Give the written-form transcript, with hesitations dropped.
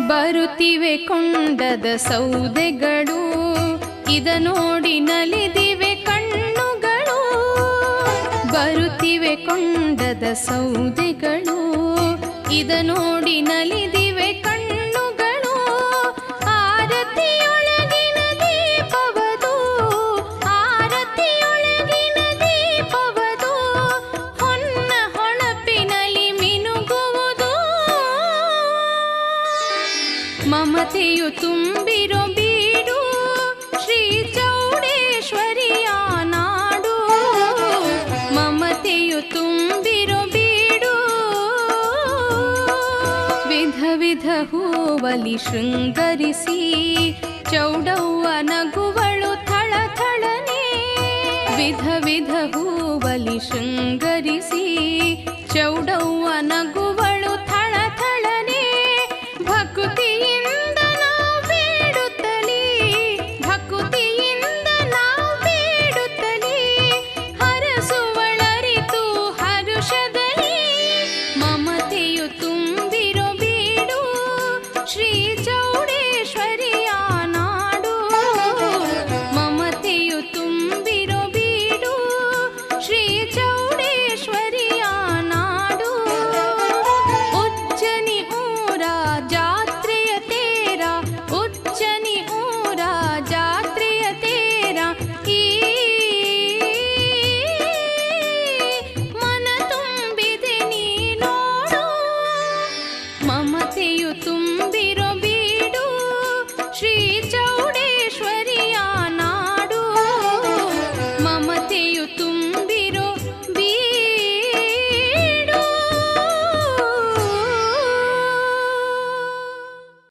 ಬರುತ್ತಿವೆ ಕೊಂಡದ ಸೌದೆಗಳು, ಇದ ನೋಡಿ ನಲಿದಿವೆ ಕಣ್ಣುಗಳು. ಬರುತ್ತಿವೆ ಕೊಂಡದ ಸೌದೆಗಳು, ಇದ ನೋಡಿ ನಲಿದಿವೆ ಕಣ್ಣುಗಳು. ಆರತಿಯೊಳಗಿನ ದೀಪವದು, ಆರತಿಯೊಳಗಿನ ದೀಪವದು, ಹೊನ್ನ ಹೊಳಪಿನಲ್ಲಿ ಮಿನುಗುವುದು. ಮಮತೆಯು ತುಂಬಿರೋ ಬೀಡು, ಶ್ರೀ ಚೌಡೇಶ್ವರಿಯ ನಾಡು. ಮಮತೆಯು ತುಂಬಿರೋ ಬೀಡು, ವಿಧ ವಿಧ ಹೂವಲಿ ಶೃಂಗರಿಸಿ ಚೌಡವ್ವ ನಗುವಳು ಥಳಥಳನೆ. ವಿಧ ವಿಧ ಹೂವಲಿ ಶೃಂಗರಿಸಿ ಚೌಡವ್ವ ನಗುವ